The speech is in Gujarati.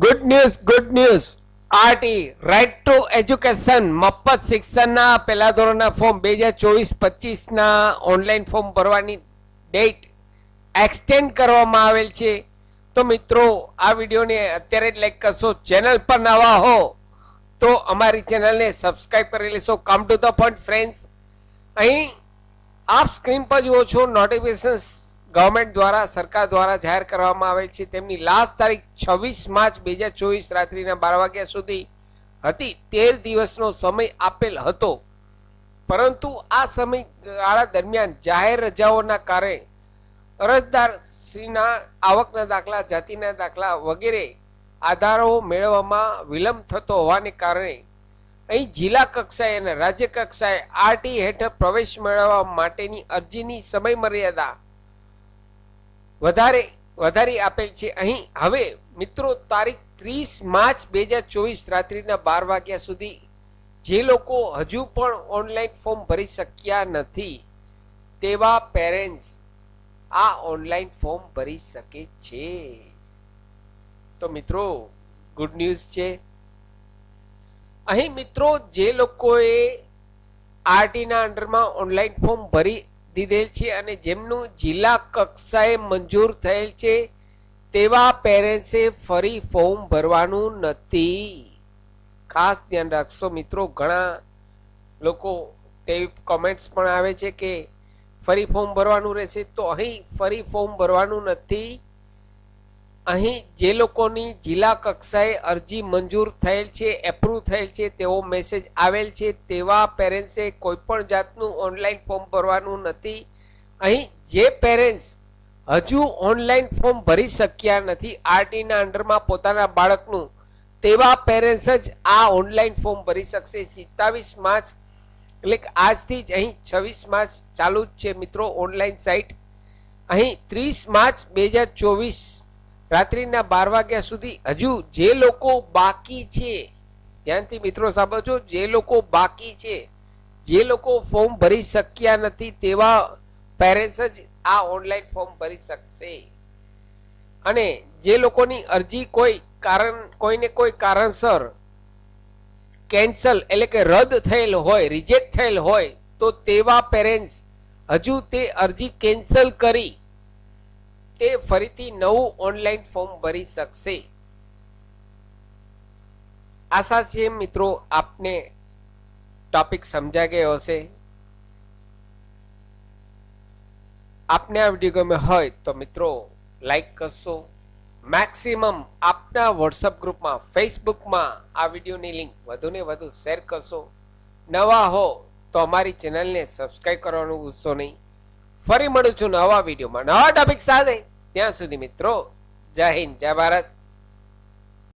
Good news RT right to education મફત શિક્ષણના પહેલા ધોરણના ફોર્મ 2024-25 ના ઓનલાઈન ફોર્મ ભરવાની ડેટ એક્સટેન્ડ કરવામાં આવેલ છે. તો મિત્રો આ વિડીયોને અત્યારે જ લાઈક કરશો. ચેનલ પર નવા હો તો અમારી ચેનલને સબસ્ક્રાઇબ કરી લેશો. Come to the point friends, અહીં આપ સ્ક્રીન પર જુઓ છો નોટિફિકેશન ગવર્મેન્ટ દ્વારા સરકાર દ્વારા જાહેર કરવામાં આવેલ છે. તેમની લાસ્ટ તારીખ 26 માર્ચ 2024 રાત્રિના 12 વાગ્યા સુધી હતી. 13 દિવસનો સમય આપેલ હતો, પરંતુ આ સમયગાળા દરમિયાન જાહેર રજાઓના કારણે અરજદાર શ્રીના આવકના દાખલા, જાતિના દાખલા વગેરે આધારો મેળવવામાં વિલંબ થતો હોવાને કારણે અહીં જિલ્લા કક્ષાએ અને રાજ્ય કક્ષાએ આરટી હેઠળ પ્રવેશ મેળવવા માટેની અરજીની સમય મર્યાદા વધારી આપેલ છે. અહીં હવે મિત્રો તારીખ 30 માર્ચ 2024 રાત્રિના 12 વાગ્યા સુધી જે લોકો હજુ પણ ઓનલાઈન ફોર્મ ભરી શક્યા નથી તેવા પેરેન્ટ્સ આ ઓનલાઈન ફોર્મ ભરી શકે છે. તો મિત્રો ગુડ ન્યૂઝ છે. અહીં મિત્રો જે લોકોએ આરટી ના અંડરમાં ઓનલાઈન ફોર્મ ભરી દીધેલ છે અને જેમનું જિલ્લા કક્ષાએ મંજૂર થયેલ છે તેવા પેરેન્ટ્સે ફરી ફોર્મ ભરવાનું નથી. ખાસ ધ્યાન રાખશો મિત્રો. ઘણા લોકો તેવી કોમેન્ટ્સ પણ આવે છે કે ફરી ફોર્મ ભરવાનું રહેશે, તો અહીં ફરી ફોર્મ ભરવાનું નથી. અહીં જે લોકોની જિલ્લા કક્ષાએ અરજી મંજૂર થયેલ છે, એપ્રુવ થયેલ છે, તેવો મેસેજ આવેલ છે તેવા પેરેન્ટ્સે કોઈ પણ જાતનું ઓનલાઈન ફોર્મ ભરવાનું નથી. અહીં જે પેરેન્ટ્સ હજુ ઓનલાઈન ફોર્મ ભરી શક્યા નથી આરટી ના અંડરમાં પોતાના બાળકનું, તેવા પેરેન્ટ્સ જ આ ઓનલાઈન ફોર્મ ભરી શકશે. 27 માર્ચ એટલે કે આજથી જ અહીં 26 માર્ચ ચાલુ જ છે મિત્રો ઓનલાઈન સાઇટ. અહીં 30 માર્ચ 2024 રાત્રિના 12 વાગ્યા સુધી હજુ જે લોકો બાકી છે, ધ્યાનથી મિત્રો સાંભળજો, જે લોકો બાકી છે, જે લોકો ફોર્મ ભરી શક્યા નથી તેવા પેરેન્ટ્સ જ આ ઓનલાઈન ફોર્મ ભરી શકશે. અને જે લોકોની અરજી કોઈને કોઈ કારણસર કેન્સલ એટલે કે રદ થયેલ હોય, રિજેક્ટ થયેલ હોય, તો તેવા પેરેન્ટ્સ હજુ તે અરજી કેન્સલ કરી તે ફરીથી નવું ઓનલાઈન ફોર્મ ભરી શકશે. આશા છે મિત્રો આપને ટોપિક સમજાઈ ગયો હશે. આપને આ વિડીયો ગમે હોય તો મિત્રો લાઈક કરશો. મેક્સિમમ આપના વોટ્સઅપ ગ્રુપમાં, ફેસબુકમાં આ વિડીયોની લિંક વધુને વધુ શેર કરશો. નવા હો તો અમારી ચેનલને સબસ્ક્રાઇબ કરવાનું ભૂલશો નહીં. ફરી મળું છું નવા વિડીયોમાં નવા ટોપિક સાથે. ત્યાં સુધી મિત્રો જય હિન્દ, જય ભારત.